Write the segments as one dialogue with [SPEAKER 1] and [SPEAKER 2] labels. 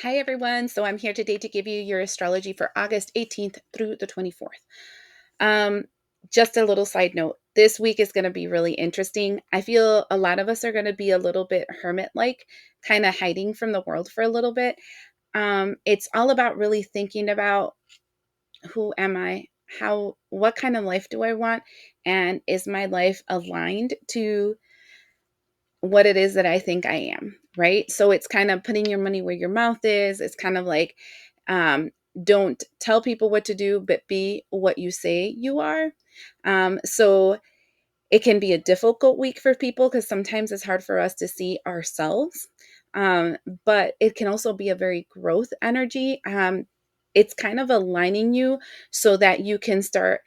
[SPEAKER 1] Hi, everyone. So I'm here today to give you your astrology for August 18th through the 24th. Um, just a little side note. This week is going to be really interesting. I feel a lot of us are going to be a little bit hermit-like, kind of hiding from the world for a little bit. It's all about really thinking about who am I? What kind of life do I want? And is my life aligned to what it is that I think I am, right? So it's kind of putting your money where your mouth is. It's kind of like, um, don't tell people what to do, but be what you say you are. So it can be a difficult week for people because sometimes it's hard for us to see ourselves. Um, but it can also be a very growth energy. It's kind of aligning you so that you can start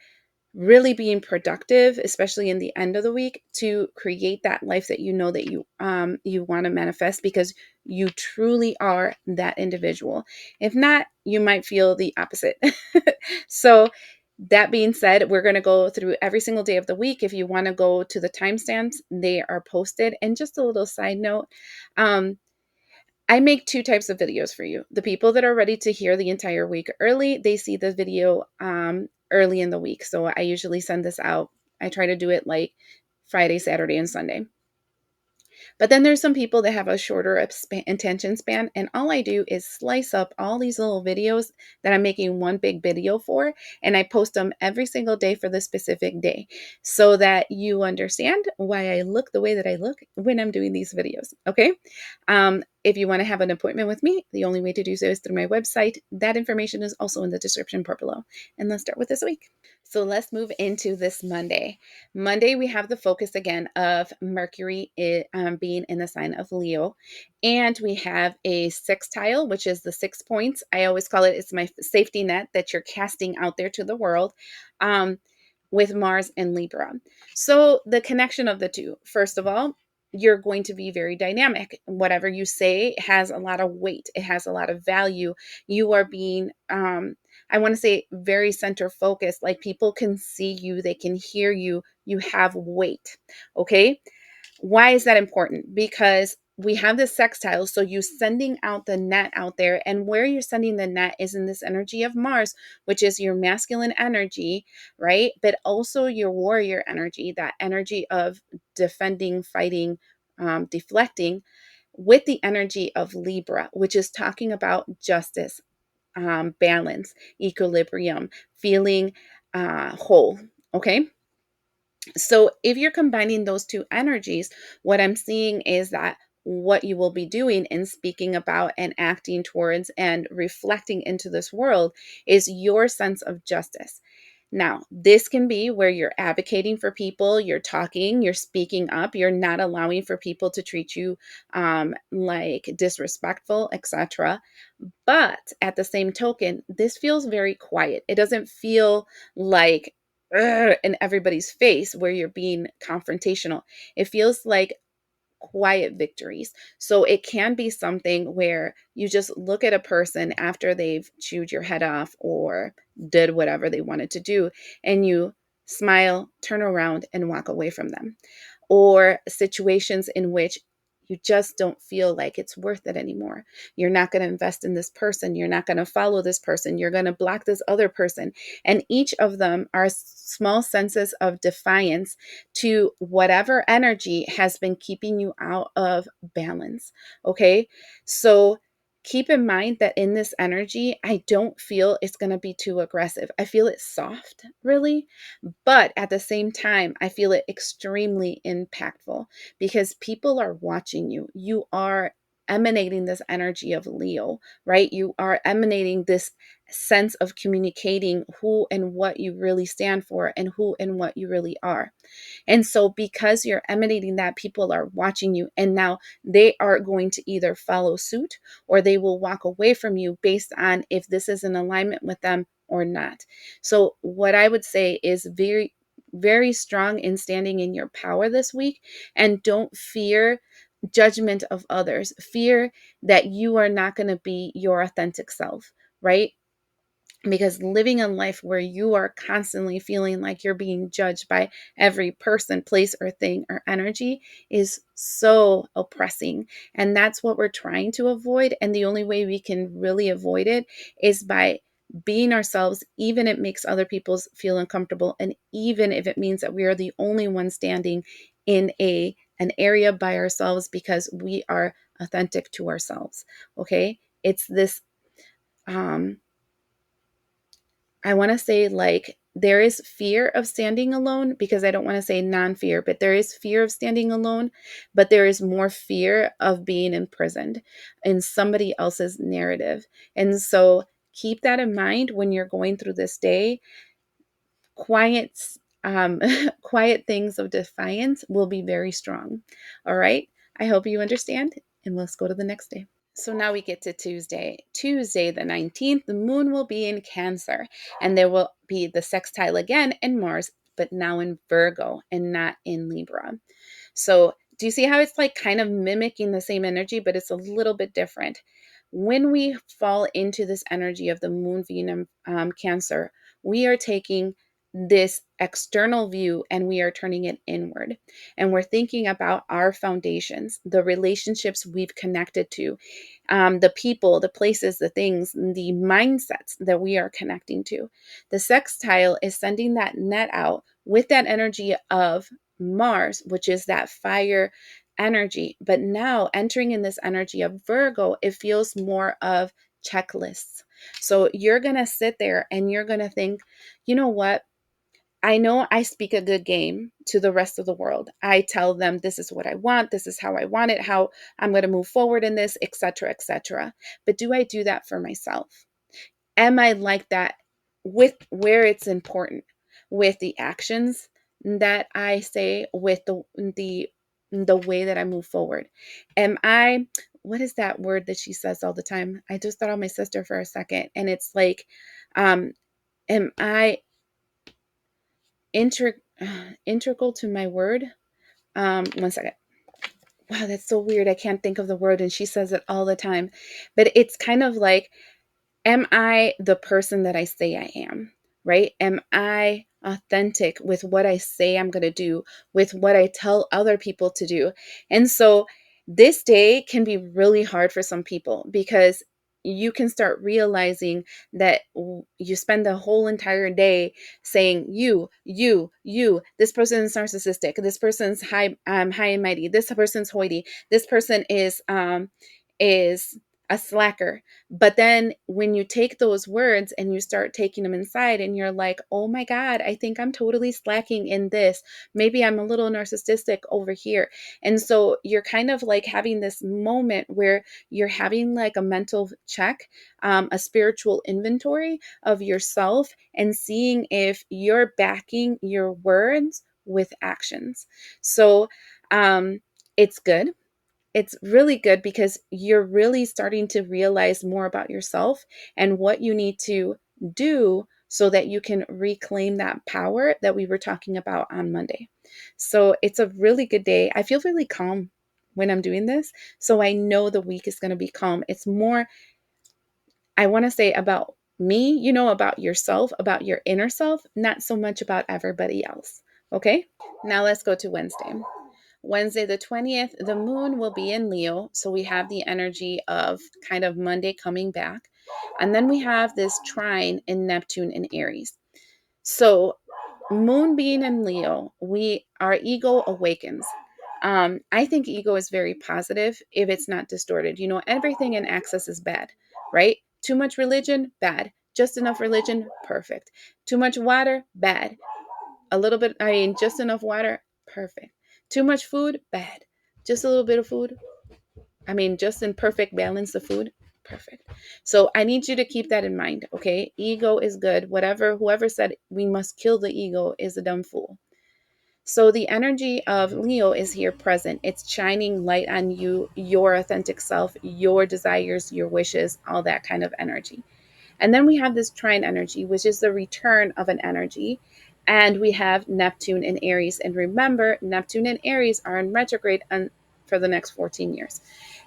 [SPEAKER 1] really being productive, especially in the end of the week, to create that life that you know that you want to manifest, because you truly are that individual. If not, you might feel the opposite. So that being said, we're going to go through every single day of the week. If you want to go to the timestamps, they are posted. And just a little side note, um, I make two types of videos for you. The people that are ready to hear the entire week early, they see the video early in the week. So I usually send this out. I try to do it like Friday, Saturday, and Sunday. But then there's some people that have a shorter attention span, and all I do is slice up all these little videos that I'm making one big video for, and I post them every single day for the specific day so that you understand why I look the way that I look when I'm doing these videos. Okay. If you want to have an appointment with me, the only way to do so is through my website. That information is also in the description bar below. And let's start with this week. So let's move into this Monday. Monday, we have the focus again of Mercury being in the sign of Leo. And we have a sextile, which is the 6 points. I always call it's my safety net that you're casting out there to the world. With Mars and Libra. So the connection of the two, first of all, you're going to be very dynamic. Whatever you say has a lot of weight. It has a lot of value. You are being, I want to say, very center focused. Like people can see you, they can hear you. You have weight. Okay. Why is that important? Because we have this sextile, so you sending out the net out there, and where you're sending the net is in this energy of Mars, which is your masculine energy, right? But also your warrior energy, that energy of defending, fighting, deflecting, with the energy of Libra, which is talking about justice, balance, equilibrium, feeling whole. Okay. So if you're combining those two energies, what I'm seeing is that what you will be doing and speaking about and acting towards and reflecting into this world is your sense of justice. Now, this can be where you're advocating for people, you're talking, you're speaking up, you're not allowing for people to treat you like disrespectful, etc. But at the same token, this feels very quiet. It doesn't feel like in everybody's face where you're being confrontational. It feels like quiet victories. So it can be something where you just look at a person after they've chewed your head off or did whatever they wanted to do, and you smile, turn around, and walk away from them. Or situations in which you just don't feel like it's worth it anymore. You're not going to invest in this person. You're not going to follow this person. You're going to block this other person. And each of them are small senses of defiance to whatever energy has been keeping you out of balance. Okay. So keep in mind that in this energy, I don't feel it's going to be too aggressive. I feel it's soft, really. But at the same time, I feel it extremely impactful because people are watching you. You are emanating this energy of Leo, right? You are emanating this sense of communicating who and what you really stand for and who and what you really are. And so, because you're emanating that, people are watching you, and now they are going to either follow suit or they will walk away from you based on if this is in alignment with them or not. So, what I would say is very, very strong in standing in your power this week, and don't fear judgment of others. Fear that you are not going to be your authentic self, right? because living a life where you are constantly feeling like you're being judged by every person, place, or thing or energy is so oppressing. And that's what we're trying to avoid. And the only way we can really avoid it is by being ourselves, even if it makes other people feel uncomfortable, and even if it means that we are the only one standing in an area by ourselves because we are authentic to ourselves. Okay, it's this um I want to say, like, there is fear of standing alone, because I don't want to say non fear, but there is fear of standing alone, but there is more fear of being imprisoned in somebody else's narrative. And so keep that in mind when you're going through this day. Quiet, quiet things of defiance will be very strong. All right. I hope you understand, and let's go to the next day. So now we get to Tuesday. Tuesday, the 19th, the moon will be in Cancer, and there will be the sextile again in Mars, but now in Virgo and not in Libra. So, do you see how it's like kind of mimicking the same energy, but it's a little bit different? When we fall into this energy of the moon, Venus, Cancer, we are taking this external view and we are turning it inward. And we're thinking about our foundations, the relationships we've connected to, the people, the places, the things, the mindsets that we are connecting to. The sextile is sending that net out with that energy of Mars, which is that fire energy. But now entering in this energy of Virgo, it feels more of checklists. So you're going to sit there and you're going to think, you know what? I know I speak a good game to the rest of the world. I tell them this is what I want, this is how I want it, how I'm going to move forward in this, etc., etc. But do I do that for myself? Am I like that with where it's important, with the actions that I say, with the way that I move forward? Am I, what is that word that she says all the time? I just thought of my sister for a second, and it's like, um, am I integral to my word? One second. Wow, that's so weird. I can't think of the word, and she says it all the time. But it's kind of like, am I the person that I say I am? Right? Am I authentic with what I say I'm going to do, with what I tell other people to do? And so this day can be really hard for some people because you can start realizing that you spend the whole entire day saying you, this person is narcissistic, this person's high and mighty, this person's hoity, this person is a slacker. But then when you take those words and you start taking them inside and you're like, oh my God, I think I'm totally slacking in this. Maybe I'm a little narcissistic over here. And so you're kind of like having this moment where you're having like a mental check, a spiritual inventory of yourself, and seeing if you're backing your words with actions. So it's good, it's really good because you're really starting to realize more about yourself and what you need to do so that you can reclaim that power that we were talking about on Monday. So it's a really good day. I feel really calm when I'm doing this. So I know the week is going to be calm. It's more, I want to say, about me, about yourself, about your inner self, not so much about everybody else. Okay. Now let's go to Wednesday. Wednesday, the 20th, the moon will be in Leo. So we have the energy of kind of Monday coming back. And then we have this trine in Neptune in Aries. So, moon being in Leo, our ego awakens. I think ego is very positive if it's not distorted. Everything in excess is bad, right? Too much religion, bad. Just enough religion, perfect. Too much water, bad. A little bit, just enough water, perfect. Too much food, bad. Just a little bit of food, just in perfect balance of food, perfect. So I need you to keep that in mind, okay? Ego is good. Whoever said we must kill the ego is a dumb fool. So the energy of Leo is here present. It's shining light on you, your authentic self, your desires, your wishes, all that kind of energy. And then we have this trine energy, which is the return of an energy. And we have Neptune in Aries. And remember, Neptune and Aries are in retrograde for the next 14 years.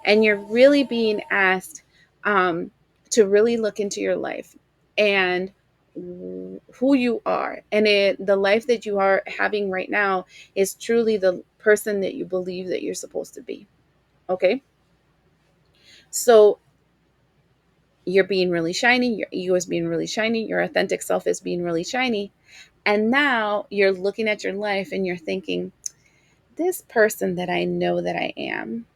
[SPEAKER 1] And you're really being asked to really look into your life. and who you are. And the life that you are having right now is truly the person that you believe that you're supposed to be. Okay. So you're being really shiny. Your ego is being really shiny. Your authentic self is being really shiny. And now you're looking at your life and you're thinking, this person that I know that I am,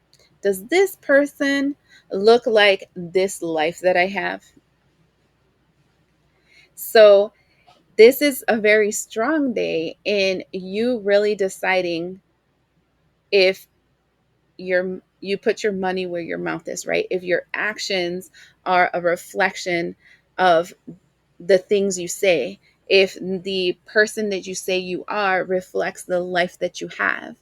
[SPEAKER 1] does this person look like this life that I have? So this is a very strong day in you really deciding if you put your money where your mouth is, right? If your actions are a reflection of the things you say, if the person that you say you are reflects the life that you have.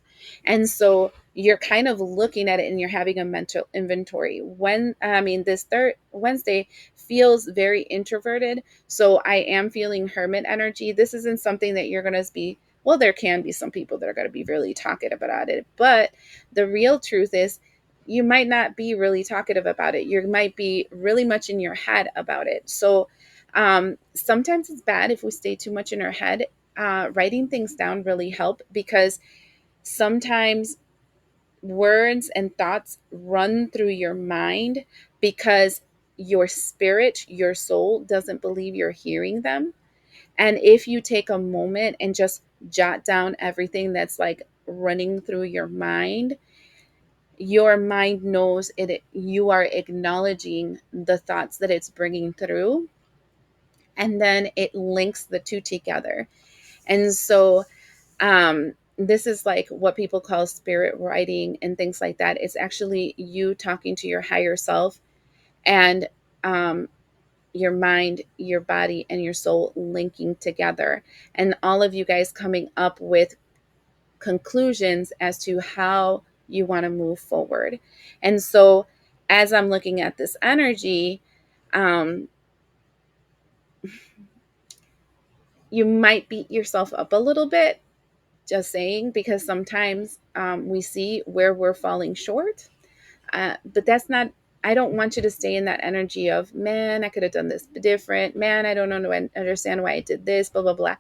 [SPEAKER 1] And so you're kind of looking at it and you're having a mental inventory. This third Wednesday feels very introverted. So I am feeling hermit energy. This isn't something that you're going to be, well, there can be some people that are going to be really talkative about it. But the real truth is, you might not be really talkative about it. You might be really much in your head about it. So sometimes it's bad if we stay too much in our head. Writing things down really help, because sometimes words and thoughts run through your mind because your spirit, your soul doesn't believe you're hearing them. And if you take a moment and just jot down everything that's like running through your mind knows it, you are acknowledging the thoughts that it's bringing through, and then it links the two together. And so this is like what people call spirit writing and things like that. It's actually you talking to your higher self, and um, your mind, your body, and your soul linking together, and all of you guys coming up with conclusions as to how you want to move forward. And so as I'm looking at this energy, um, you might beat yourself up a little bit, just saying, because sometimes we see where we're falling short. But that's not, I don't want you to stay in that energy of, man, I could have done this different. Man, I don't understand why I did this, blah, blah, blah.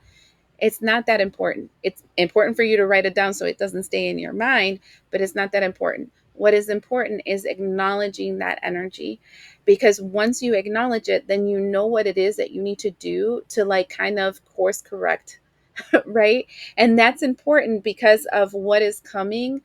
[SPEAKER 1] It's not that important. It's important for you to write it down so it doesn't stay in your mind, but it's not that important. What is important is acknowledging that energy, because once you acknowledge it, then you know what it is that you need to do to like kind of course correct. Right. And that's important because of what is coming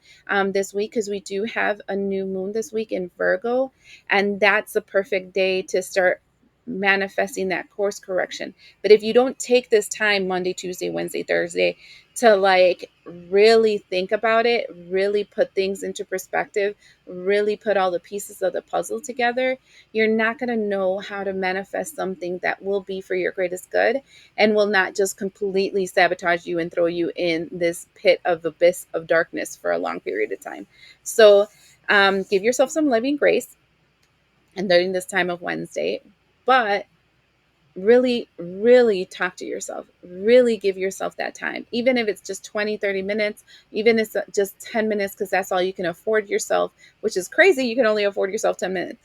[SPEAKER 1] this week, because we do have a new moon this week in Virgo, and that's a perfect day to start manifesting that course correction. But if you don't take this time, Monday, Tuesday, Wednesday, Thursday, to like really think about it, really put things into perspective, really put all the pieces of the puzzle together, you're not going to know how to manifest something that will be for your greatest good and will not just completely sabotage you and throw you in this pit of abyss of darkness for a long period of time. So give yourself some living grace and during this time of Wednesday, but really, really talk to yourself. Really give yourself that time, even if it's just 20, 30 minutes, even if it's just 10 minutes, because that's all you can afford yourself, which is crazy. You can only afford yourself 10 minutes.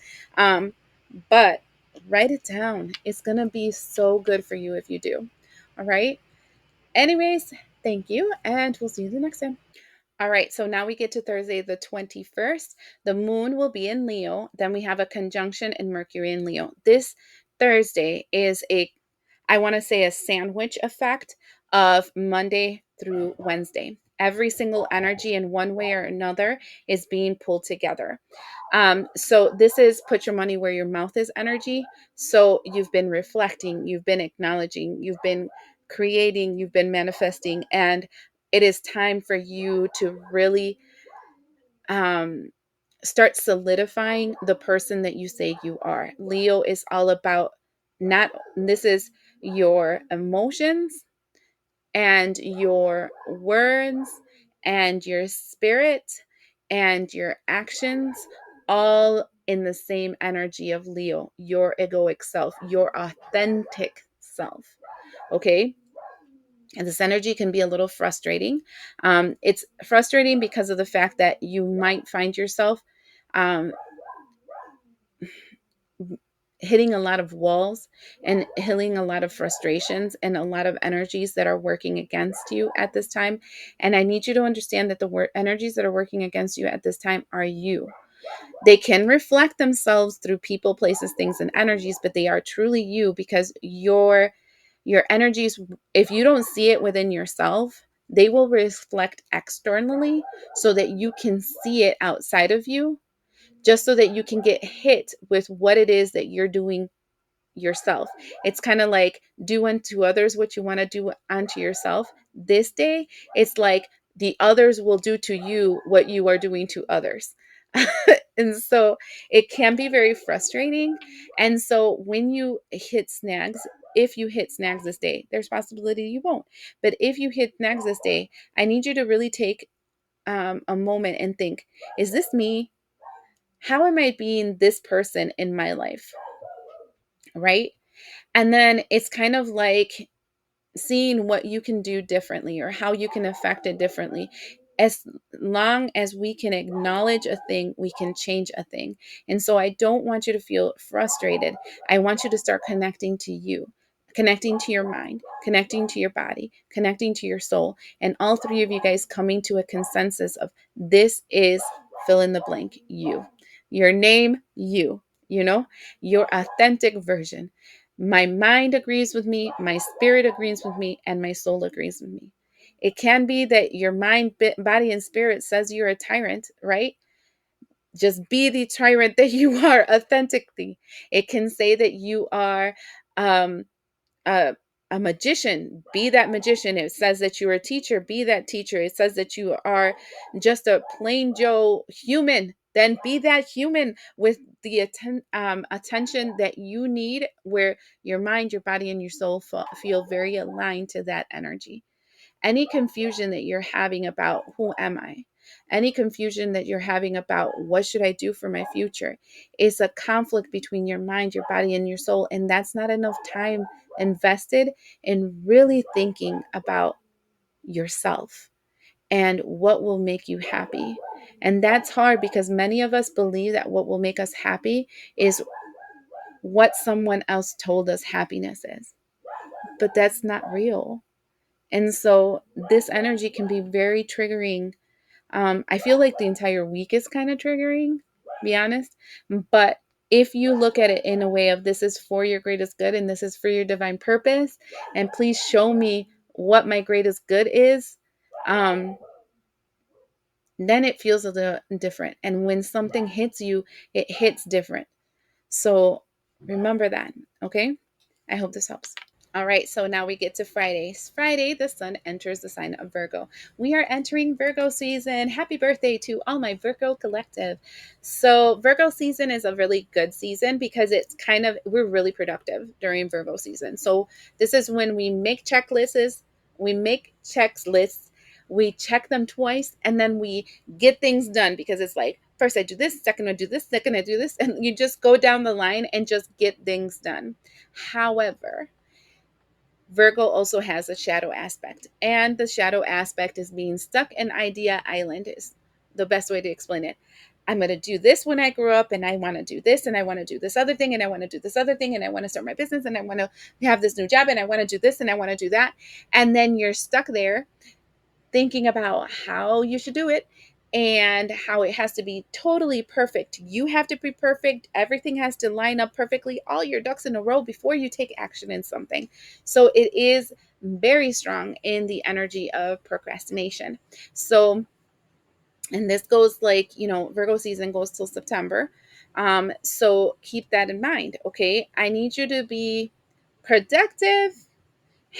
[SPEAKER 1] But write it down. It's going to be so good for you if you do. All right. Anyways, thank you, and we'll see you the next time. All right, so now we get to Thursday, the 21st. The moon will be in Leo. Then we have a conjunction in Mercury in Leo. This Thursday is I want to say, a sandwich effect of Monday through Wednesday. Every single energy in one way or another is being pulled together. So this is put your money where your mouth is energy. So you've been reflecting, you've been acknowledging, you've been creating, you've been manifesting, and it is time for you to really um, start solidifying the person that you say you are. Leo is all about not, this is your emotions and your words and your spirit and your actions, all in the same energy of Leo, your egoic self, your authentic self. Okay. And this energy can be a little frustrating. It's frustrating because of the fact that you might find yourself um, hitting a lot of walls and hitting a lot of frustrations and a lot of energies that are working against you at this time. And I need you to understand that the energies that are working against you at this time are you. They can reflect themselves through people, places, things, and energies, but they are truly you, because your energies, if you don't see it within yourself, they will reflect externally so that you can see it outside of you, just so that you can get hit with what it is that you're doing yourself. It's kind of like do unto others what you want to do unto yourself. This day, it's like the others will do to you what you are doing to others. And so it can be very frustrating. And so when you hit snags, if you hit snags this day, there's possibility you won't. But if you hit snags this day, I need you to really take a moment and think, is this me? How am I being this person in my life? Right? And then it's kind of like seeing what you can do differently or how you can affect it differently. As long as we can acknowledge a thing, we can change a thing. And so I don't want you to feel frustrated. I want you to start connecting to you, connecting to your mind, connecting to your body, connecting to your soul, and all three of you guys coming to a consensus of this is fill in the blank, you. Your name, you know, your authentic version. My mind agrees with me, my spirit agrees with me, and my soul agrees with me. It can be that your mind, body, and spirit says you're a tyrant, right? Just be the tyrant that you are authentically. It can say that you are um, a, a magician. Be that magician. It says that you're a teacher. Be that teacher. It says that you are just a plain Joe human. Then be that human with the attention that you need, where your mind, your body, and your soul feel very aligned to that energy. Any confusion that you're having about who am I, any confusion that you're having about what should I do for my future, is a conflict between your mind, your body, and your soul. And that's not enough time invested in really thinking about yourself and what will make you happy. And that's hard because many of us believe that what will make us happy is what someone else told us happiness is. But that's not real. And so this energy can be very triggering. I feel like the entire week is kind of triggering, be honest. But if you look at it in a way of this is for your greatest good and this is for your divine purpose, and please show me what my greatest good is, um, then it feels a little different. And when something hits you, it hits different. So remember that, okay? I hope this helps. All right, so now we get to Fridays. Friday, the sun enters the sign of Virgo. We are entering Virgo season. Happy birthday to all my Virgo collective. So, Virgo season is a really good season because it's kind of, we're really productive during Virgo season. So, this is when we make checklists, we make checklists, we check them twice, and then we get things done because it's like, first I do this, second I do this, second I do this, and you just go down the line and just get things done. However, Virgo also has a shadow aspect, and the shadow aspect is being stuck in idea island is the best way to explain it. I'm going to do this when I grow up, and I want to do this, and I want to do this other thing, and I want to do this other thing, and I want to start my business, and I want to have this new job, and I want to do this, and I want to do that. And then you're stuck there thinking about how you should do it and how it has to be totally perfect. You have to be perfect. Everything has to line up perfectly, all your ducks in a row before you take action in something. So it is very strong in the energy of procrastination. So, and this goes like, Virgo season goes till September. So keep that in mind. Okay. I need you to be productive,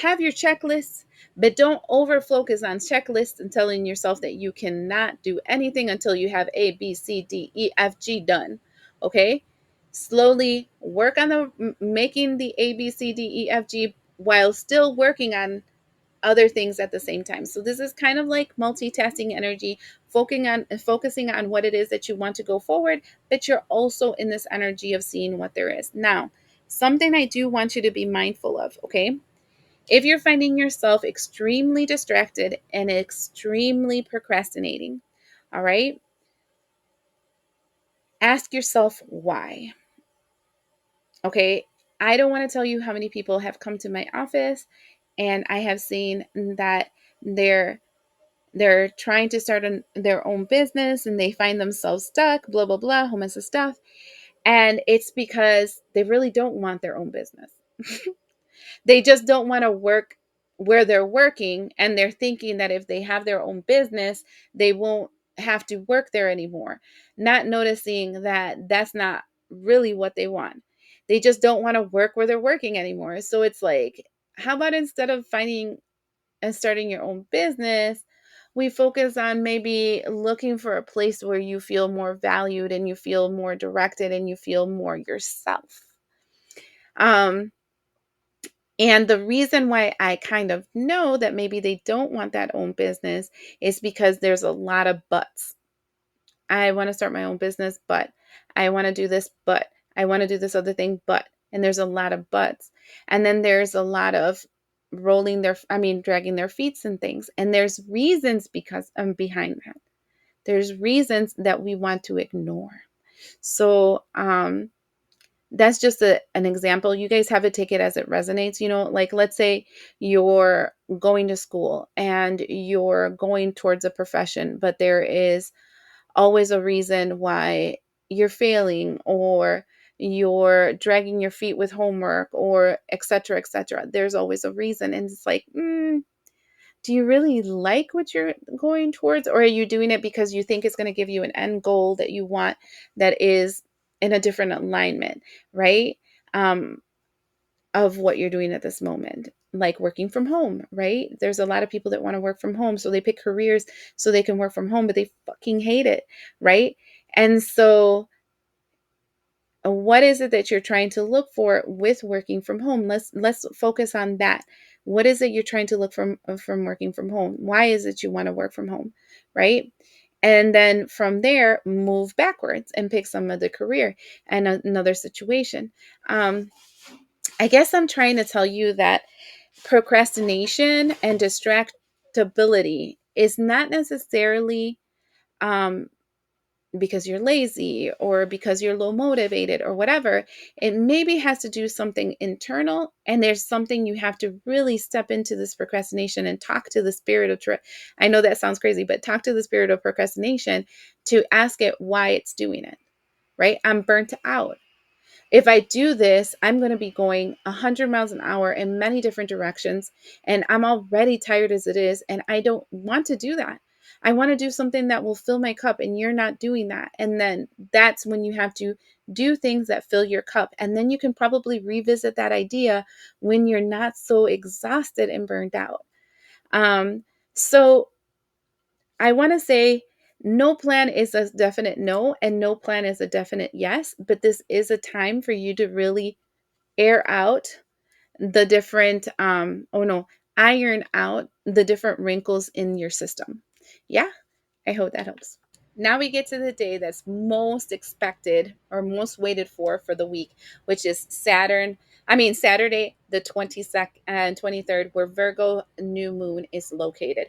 [SPEAKER 1] have your checklists, but don't over focus on checklists and telling yourself that you cannot do anything until you have A, B, C, D, E, F, G done. Okay? Slowly work on the making the A, B, C, D, E, F, G while still working on other things at the same time. So this is kind of like multitasking energy, focusing on what it is that you want to go forward, but you're also in this energy of seeing what there is. Now, something I do want you to be mindful of, okay? If you're finding yourself extremely distracted and extremely procrastinating, all right, ask yourself why. Okay. I don't want to tell you how many people have come to my office and I have seen that they're they're trying to start their own business and they find themselves stuck, blah blah blah, whole mess of stuff. And it's because they really don't want their own business. They just don't want to work where they're working, and they're thinking that if they have their own business, they won't have to work there anymore, not noticing that that's not really what they want. They just don't want to work where they're working anymore. So it's like, how about instead of finding and starting your own business, we focus on maybe looking for a place where you feel more valued and you feel more directed and you feel more yourself. um and the reason why I kind of know that maybe they don't want that own business is because there's a lot of buts. I want to start my own business, but I want to do this, but I want to do this other thing, but, and there's a lot of buts. And then there's a lot of dragging their feet and things. And there's reasons because behind that. There's reasons that we want to ignore. So, that's just an example. You guys have to take it as it resonates. Like, let's say you're going to school and you're going towards a profession, but there is always a reason why you're failing, or you're dragging your feet with homework, or etc etc. There's always a reason, and it's like, do you really like what you're going towards, or are you doing it because you think it's going to give you an end goal that you want, that is in a different alignment, right? um, of what you're doing at this moment, like working from home, right? There's a lot of people that want to work from home, so they pick careers so they can work from home, but they fucking hate it, right? And so what is it that you're trying to look for with working from home? Let's focus on that. What is it you're trying to look from working from home? Why is it you want to work from home, right? And then from there, move backwards and pick some other career and another situation. I guess I'm trying to tell you that procrastination and distractibility is not necessarily um, because you're lazy or because you're low motivated or whatever. It maybe has to do something internal, and there's something you have to really step into this procrastination and talk to the spirit of I know that sounds crazy, but talk to the spirit of procrastination to ask it why it's doing it, right? I'm burnt out. If I do this, I'm going to be going 100 miles an hour in many different directions, and I'm already tired as it is, and I don't want to do that. I want to do something that will fill my cup, and you're not doing that. And then that's when you have to do things that fill your cup. And then you can probably revisit that idea when you're not so exhausted and burned out. So I want to say no plan is a definite no, and no plan is a definite yes, but this is a time for you to really air out the different iron out the different wrinkles in your system. Yeah, I hope that helps. Now we get to the day that's most expected or most waited for the week, which is Saturday, the 22nd and 23rd, where Virgo new moon is located.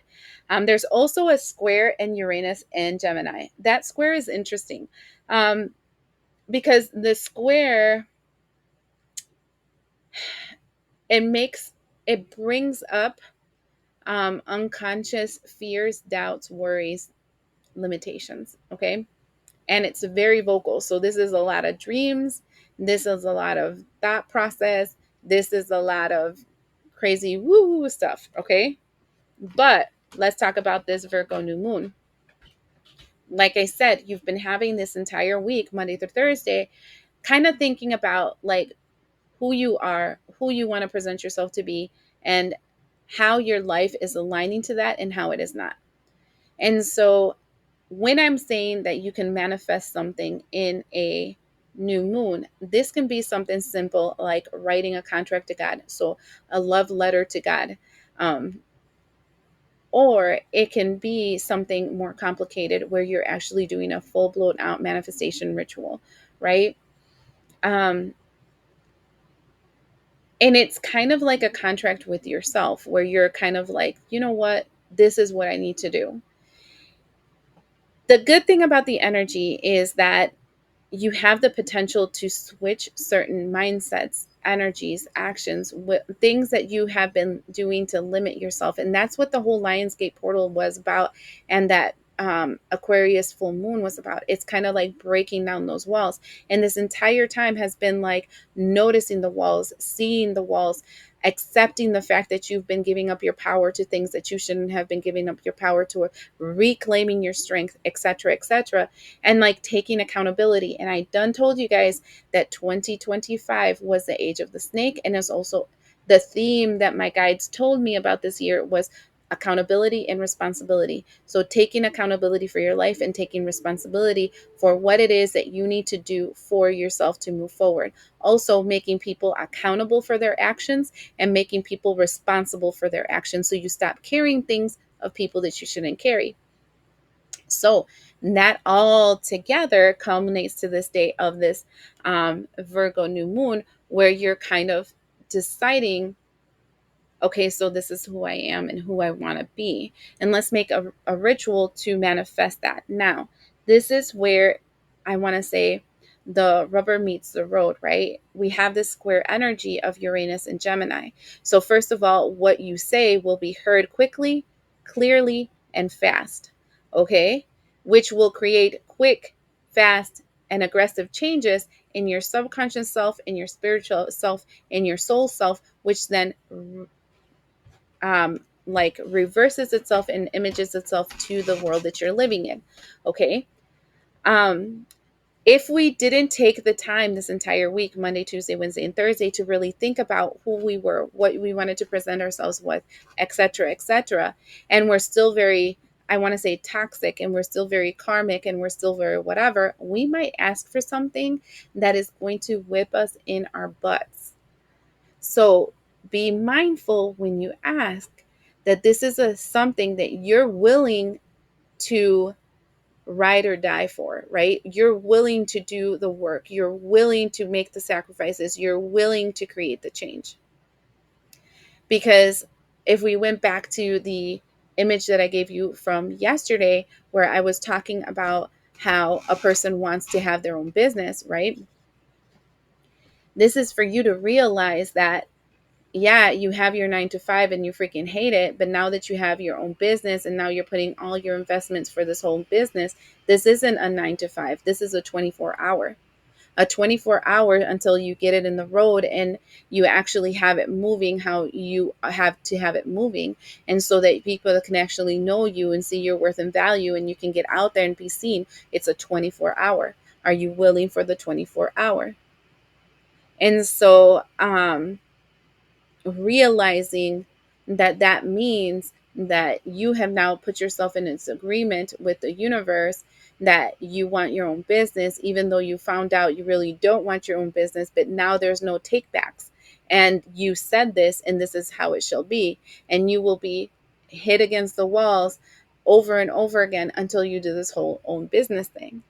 [SPEAKER 1] There's also a square in Uranus and Gemini. That square is interesting, because the square, it brings up unconscious fears, doubts, worries, limitations. Okay. And it's very vocal. So this is a lot of dreams. This is a lot of thought process. This is a lot of crazy woo stuff. Okay. But let's talk about this Virgo new moon. Like I said, you've been having this entire week, Monday through Thursday, kind of thinking about like who you are, who you want to present yourself to be, and how your life is aligning to that and how it is not. And so when I'm saying that you can manifest something in a new moon, this can be something simple like writing a contract to God. So a love letter to God. Or it can be something more complicated where you're actually doing a full blown out manifestation ritual, right? Um, and it's kind of like a contract with yourself where you're kind of like, you know what? This is what I need to do. The good thing about the energy is that you have the potential to switch certain mindsets, energies, actions, things that you have been doing to limit yourself. And that's what the whole Lionsgate portal was about. And that Aquarius full moon was about. It's kind of like breaking down those walls. And this entire time has been like noticing the walls, seeing the walls, accepting the fact that you've been giving up your power to things that you shouldn't have been giving up your power to, reclaiming your strength, etc., etc., and like taking accountability. And I done told you guys that 2025 was the age of the snake, and it's also the theme that my guides told me about this year was accountability and responsibility. So taking accountability for your life and taking responsibility for what it is that you need to do for yourself to move forward. Also making people accountable for their actions and making people responsible for their actions, so you stop carrying things of people that you shouldn't carry. So that all together culminates to this day of this Virgo new moon, where you're kind of deciding, okay, so this is who I am and who I want to be. And let's make a ritual to manifest that. Now, this is where I want to say the rubber meets the road, right? We have this square energy of Uranus and Gemini. So, first of all, what you say will be heard quickly, clearly, and fast, okay? Which will create quick, fast, and aggressive changes in your subconscious self, in your spiritual self, in your soul self, which then like reverses itself and images itself to the world that you're living in. Okay. Um, if we didn't take the time this entire week, Monday, Tuesday, Wednesday, and Thursday, to really think about who we were, what we wanted to present ourselves with, etc., and we're still very, I want to say toxic, and we're still very karmic, and we're still very whatever, we might ask for something that is going to whip us in our butts. So be mindful when you ask that this is something that you're willing to ride or die for, right? You're willing to do the work. You're willing to make the sacrifices. You're willing to create the change. Because if we went back to the image that I gave you from yesterday, where I was talking about how a person wants to have their own business, right? This is for you to realize that yeah, you have your 9 to 5 and you freaking hate it. But now that you have your own business and now you're putting all your investments for this whole business, this isn't a 9 to 5. This is a 24 hour until you get it in the road and you actually have it moving how you have to have it moving. And so that people can actually know you and see your worth and value and you can get out there and be seen. It's a 24 hour. Are you willing for the 24 hour? And so, realizing that that means that you have now put yourself in this agreement with the universe that you want your own business, even though you found out you really don't want your own business, but now there's no takebacks. And you said this, and this is how it shall be. And you will be hit against the walls over and over again until you do this whole own business thing.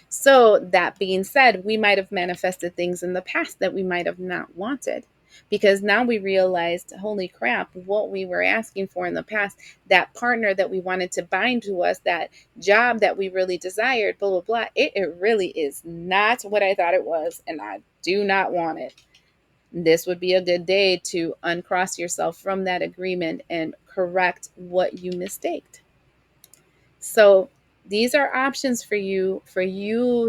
[SPEAKER 1] So, that being said, we might have manifested things in the past that we might have not wanted, because now we realized, holy crap, what we were asking for in the past, that partner that we wanted to bind to us, that job that we really desired, blah, blah, blah, it really is not what I thought it was, and I do not want it. This would be a good day to uncross yourself from that agreement and correct what you mistaked. So these are options for you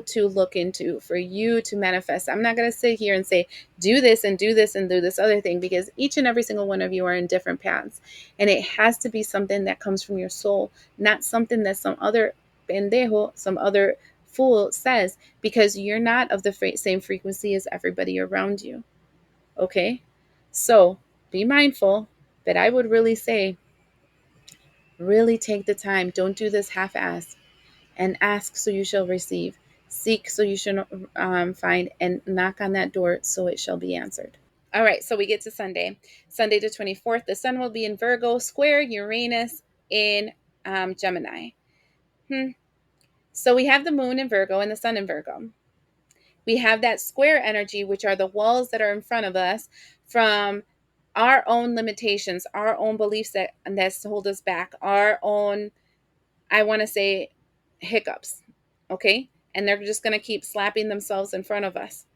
[SPEAKER 1] to look into, for you to manifest. I'm not going to sit here and say, do this and do this and do this other thing, because each and every single one of you are in different paths. And it has to be something that comes from your soul, not something that some other pendejo, some other fool says, because you're not of the same frequency as everybody around you. Okay? So be mindful, but I would really say, really take the time. Don't do this half-assed. And ask so you shall receive. Seek so you shall find, and knock on that door so it shall be answered. All right, so we get to Sunday. Sunday the 24th, the sun will be in Virgo, square Uranus in Gemini. So we have the moon in Virgo and the sun in Virgo. We have that square energy, which are the walls that are in front of us from our own limitations, our own beliefs that hold us back, our own, I want to say, hiccups. Okay, and they're just going to keep slapping themselves in front of us.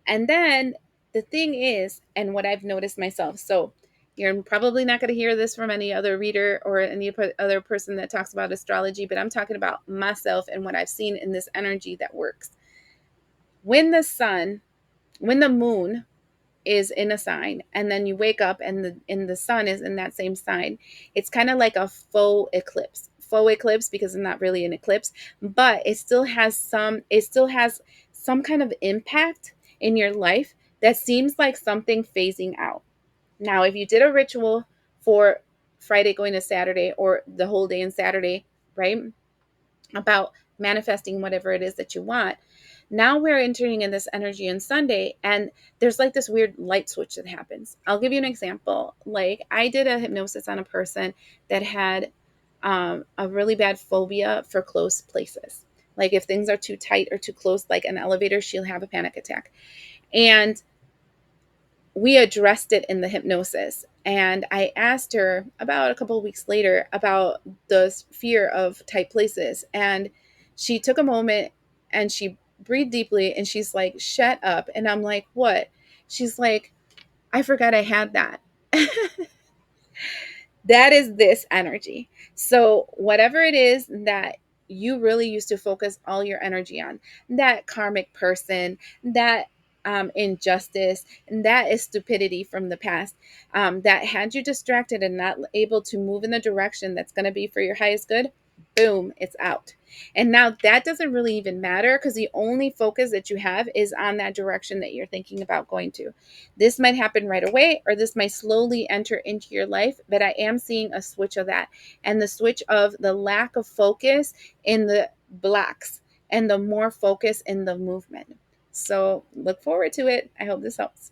[SPEAKER 1] And then the thing is, and what I've noticed myself, so you're probably not going to hear this from any other reader or any other person that talks about astrology, but I'm talking about myself and what I've seen in this energy that works. When when the moon is in a sign and then you wake up and the sun is in that same sign, it's kind of like a faux eclipse because it's not really an eclipse, but it still has some kind of impact in your life that seems like something phasing out. Now if you did a ritual for Friday going to Saturday, or the whole day in Saturday, right, about manifesting whatever it is that you want, now we're entering in this energy on Sunday, and there's like this weird light switch that happens. I'll give you an example. Like, I did a hypnosis on a person that had a really bad phobia for close places. Like, if things are too tight or too close, like an elevator, she'll have a panic attack. And we addressed it in the hypnosis. And I asked her about a couple of weeks later about the fear of tight places. And she took a moment and she breathed deeply and she's like, shut up. And I'm like, what? She's like, I forgot I had that. That is this energy. So, whatever it is that you really used to focus all your energy on, that karmic person, that injustice, and that is stupidity from the past, that had you distracted and not able to move in the direction that's going to be for your highest good, boom, it's out. And now that doesn't really even matter because the only focus that you have is on that direction that you're thinking about going to. This might happen right away, or this might slowly enter into your life, but I am seeing a switch of that, and the switch of the lack of focus in the blocks and the more focus in the movement. So look forward to it. I hope this helps.